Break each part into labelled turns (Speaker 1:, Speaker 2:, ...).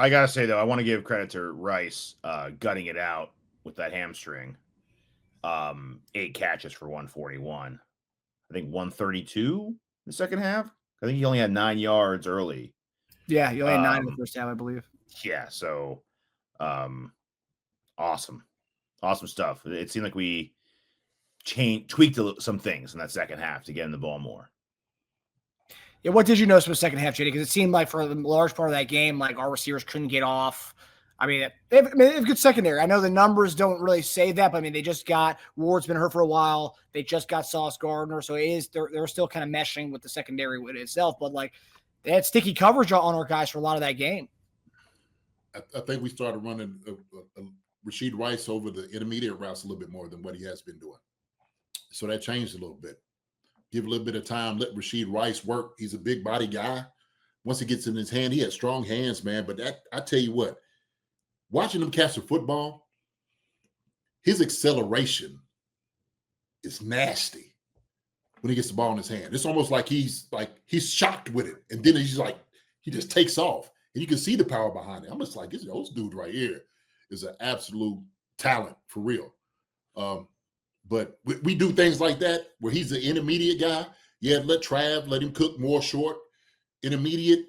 Speaker 1: I gotta say though, I want to give credit to Rice gutting it out with that hamstring. 8 catches for 141. I think 132 in the second half. I think he only had 9 yards early.
Speaker 2: Yeah, you only had 9 in the first half, I believe.
Speaker 1: Yeah, so awesome stuff. It seemed like we tweaked some things in that second half to get in the ball more.
Speaker 2: Yeah, what did you notice from the second half, JD? Because it seemed like for the large part of that game, like our receivers couldn't get off. I mean, they have a good secondary. I know the numbers don't really say that, but I mean, they just got Ward's been hurt for a while. They just got Sauce Gardner, so they're still kind of meshing with the secondary with itself. But like, they had sticky coverage on our guys for a lot of that game.
Speaker 3: I think we started running Rashee Rice over the intermediate routes a little bit more than what he has been doing. So that changed a little bit. Give a little bit of time, let Rashee Rice work. He's a big body guy. Once he gets in his hand, he has strong hands, man. But I tell you what, watching him catch the football, his acceleration is nasty when he gets the ball in his hand. It's almost like he's shocked with it. And then he just takes off. And you can see the power behind it. I'm just like, this dude right here is an absolute talent for real. But we do things like that where he's the intermediate guy. Yeah, let him cook more short. Intermediate,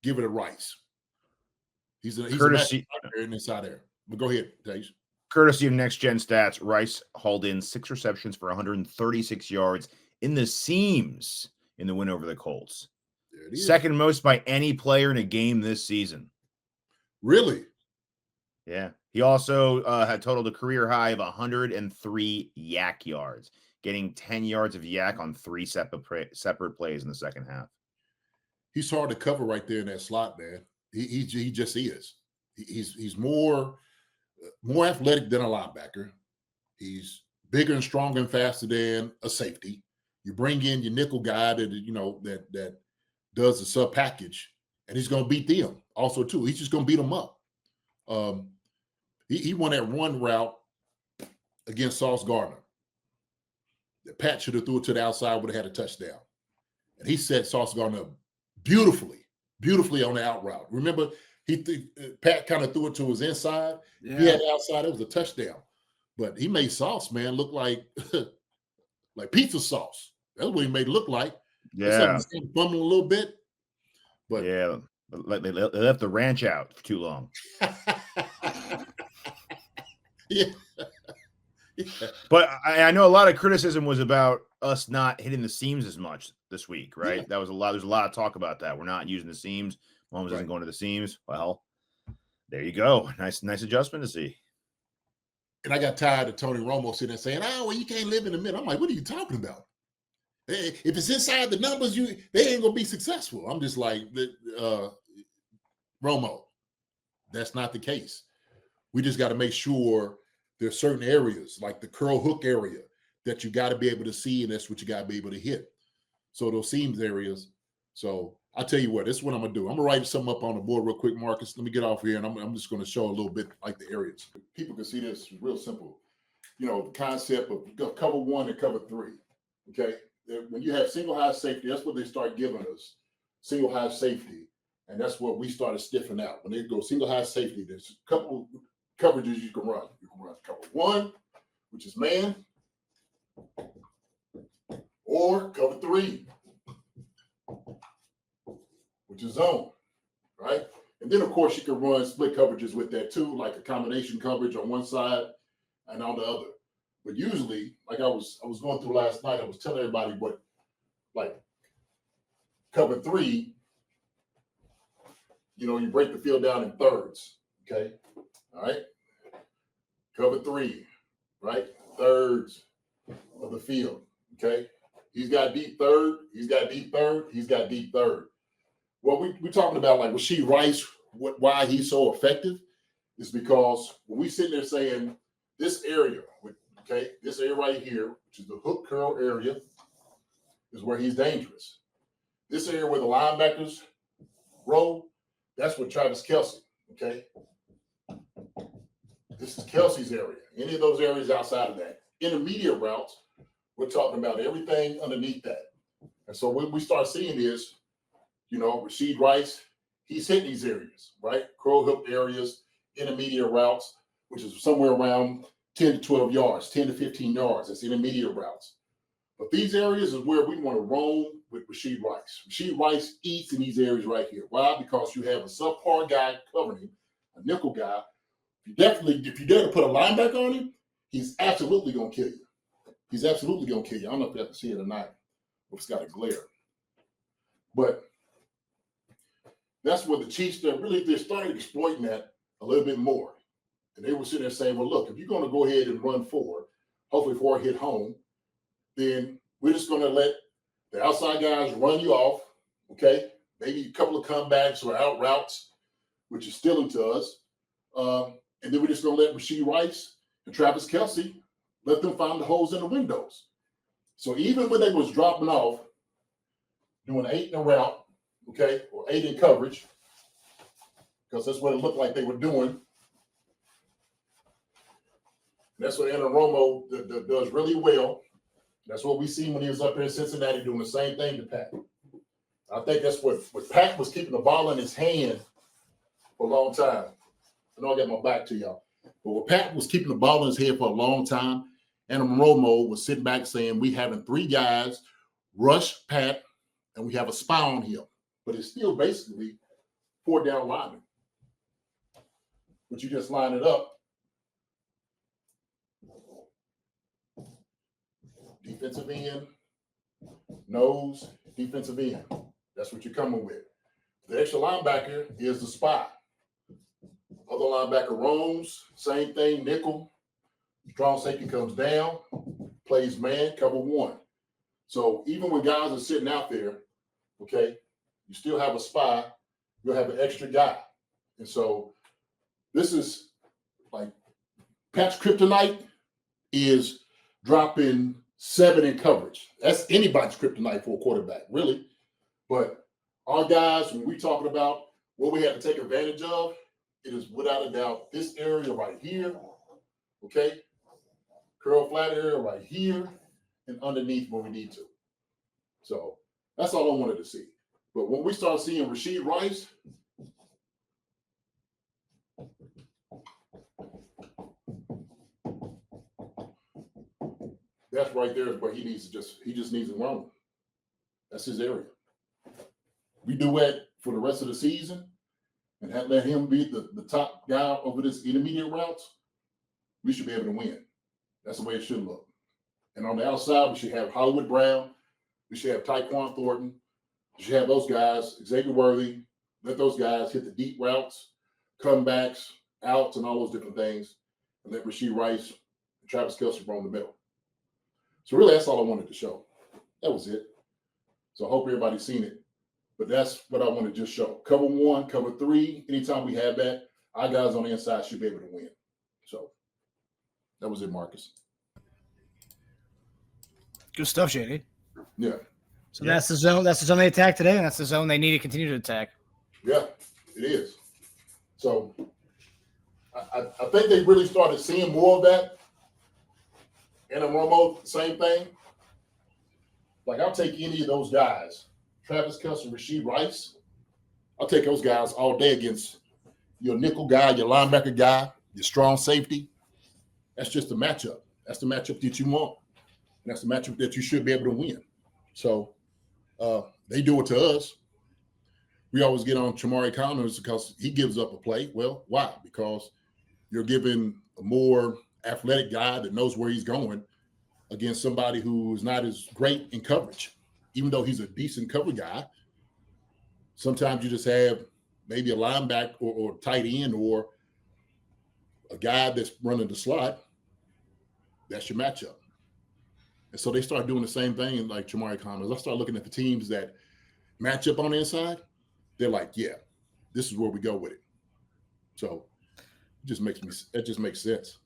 Speaker 3: give it a Rice. He's
Speaker 1: courtesy
Speaker 3: inside there. But go ahead, Teja.
Speaker 1: Courtesy of Next Gen Stats, Rice hauled in 6 receptions for 136 yards in the seams in the win over the Colts. Second most by any player in a game this season.
Speaker 3: Really?
Speaker 1: Yeah. He also had totaled a career high of 103 yak yards, getting 10 yards of yak on 3 separate plays in the second half.
Speaker 3: He's hard to cover right there in that slot, man. He just is. He's more athletic than a linebacker. He's bigger and stronger and faster than a safety. You bring in your nickel guy that does the sub package, and he's going to beat them also too. He's just going to beat them up. He won that one route against Sauce Gardner. The Pat should have threw it to the outside, would have had a touchdown. And he set Sauce Gardner up beautifully on the out route. Remember, Pat kind of threw it to his inside. Yeah. He had the outside. It was a touchdown. But he made Sauce, man, look like pizza sauce. That's what he made it look like.
Speaker 1: Yeah.
Speaker 3: Bumming a little bit. But
Speaker 1: yeah, they left the ranch out for too long.
Speaker 3: Yeah.
Speaker 1: But I know a lot of criticism was about us not hitting the seams as much this week, right? Yeah. There's a lot of talk about that. We're not using the seams. Mahomes isn't going to the seams. Well, there you go. Nice adjustment to see.
Speaker 3: And I got tired of Tony Romo sitting there saying, you can't live in the middle. I'm like, what are you talking about? If it's inside the numbers, they ain't gonna be successful. I'm just like, Romo, that's not the case. We just got to make sure there's certain areas, like the curl hook area, that you got to be able to see, and that's what you got to be able to hit. So those seams areas. So I'll tell you what, this is what I'm gonna do. I'm gonna write something up on the board real quick, Marcus. Let me get off here, and I'm just gonna show a little bit like the areas. People can see this real simple. The concept of cover 1 and cover 3. Okay. When you have single high safety, that's what they start giving us, single high safety. And that's what we started stiffing out. When they go single high safety, there's a couple coverages you can run. You can run cover 1, which is man, or cover 3, which is zone, right? And then, of course, you can run split coverages with that too, like a combination coverage on one side and on the other. But usually, like I was going through last night, I was telling everybody what, like, cover 3, you break the field down in thirds, okay? All right? Cover 3, right? Thirds of the field, okay? He's got deep third, he's got deep third, he's got deep third. What we're talking about, like Rashee Rice, why he's so effective is because when we sitting there saying this area, okay, this area right here, which is the hook curl area, is where he's dangerous. This area where the linebackers roll, that's with Travis Kelce, okay? This is Kelsey's area. Any of those areas outside of that. Intermediate routes, we're talking about everything underneath that. And so what we start seeing is, Rashee Rice he's hitting these areas, right? Curl hook areas, intermediate routes, which is somewhere around 10 to 12 yards, 10 to 15 yards. That's intermediate routes. But these areas is where we want to roam with Rashee Rice. Rashee Rice eats in these areas right here. Why? Because you have a subpar guy covering him, a nickel guy. If you dare to put a linebacker on him, he's absolutely going to kill you. He's absolutely going to kill you. I don't know if you have to see it or not, if it's got a glare. But that's where the Chiefs, they're starting exploiting that a little bit more. And they were sitting there saying, well, look, if you're going to go ahead and run forward, hopefully before I hit home, then we're just going to let the outside guys run you off, okay? Maybe a couple of comebacks or out routes, which is stealing to us. And then we're just going to let Rashee Rice and Travis Kelce, let them find the holes in the windows. So even when they was dropping off, doing 8 in a route, okay, or 8 in coverage, because that's what it looked like they were doing. That's what Romo does really well. That's what we seen when he was up there in Cincinnati doing the same thing to Pat. I think that's what Pat was keeping the ball in his hand for a long time. I know I got my back to y'all. But what Pat was keeping the ball in his head for a long time, and Romo was sitting back saying, we having 3 guys rush Pat, and we have a spy on him. But it's still basically 4 down linemen. But you just line it up. Defensive end, nose, defensive end. That's what you're coming with. The extra linebacker is the spy. Other linebacker roams, same thing, nickel. Strong safety comes down, plays man, cover 1. So even when guys are sitting out there, okay, you still have a spy, you'll have an extra guy. And so this is like Pat's kryptonite is dropping 7 in coverage. That's anybody's kryptonite for a quarterback, really. But our guys, when we're talking about what we have to take advantage of, it is without a doubt this area right here, okay? Curl flat area right here and underneath when we need to. So that's all I wanted to see. But when we start seeing Rashee Rice, that's right there is where he just needs to run. That's his area. We do that for the rest of the season and let him be the top guy over this intermediate routes, we should be able to win. That's the way it should look. And on the outside, we should have Hollywood Brown. We should have Tyquan Thornton. We should have those guys, Xavier Worthy. Let those guys hit the deep routes, comebacks, outs, and all those different things. And let Rashee Rice and Travis Kelce run the middle. So really, that's all I wanted to show. That was it. So I hope everybody's seen it. But that's what I want to just show. Cover 1, cover 3. Anytime we have that, our guys on the inside should be able to win. So that was it, Marcus.
Speaker 2: Good stuff, JD.
Speaker 3: Yeah.
Speaker 2: So that's the zone. That's the zone they attacked today, and that's the zone they need to continue to attack.
Speaker 3: Yeah, it is. So I think they really started seeing more of that. And Romo, same thing. Like, I'll take any of those guys, Travis Kelce, Rashee Rice. I'll take those guys all day against your nickel guy, your linebacker guy, your strong safety. That's just the matchup. That's the matchup that you want. And that's the matchup that you should be able to win. So they do it to us. We always get on Chamari Connors because he gives up a play. Well, why? Because you're giving a more athletic guy that knows where he's going against somebody who is not as great in coverage. Even though he's a decent cover guy, sometimes you just have maybe a linebacker or tight end or a guy that's running the slot. That's your matchup. And so they start doing the same thing in like Chamari Connors. I start looking at the teams that match up on the inside. They're like, yeah, this is where we go with it. So it just makes sense. It just makes sense.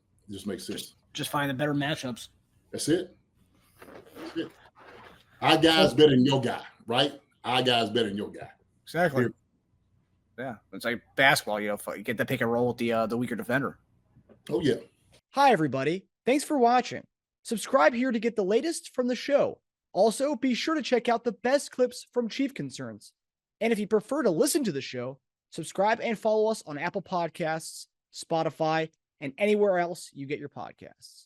Speaker 2: Just find the better matchups.
Speaker 3: That's it. That's it. Our guy's better than your guy, right? Our guy's better than your guy.
Speaker 2: Exactly.
Speaker 3: Here.
Speaker 2: Yeah, it's like basketball. You get the pick and roll with the weaker defender.
Speaker 3: Oh yeah.
Speaker 4: Hi everybody. Thanks for watching. Subscribe here to get the latest from the show. Also, be sure to check out the best clips from Chief Concerns. And if you prefer to listen to the show, Subscribe and follow us on Apple Podcasts, Spotify, and anywhere else you get your podcasts.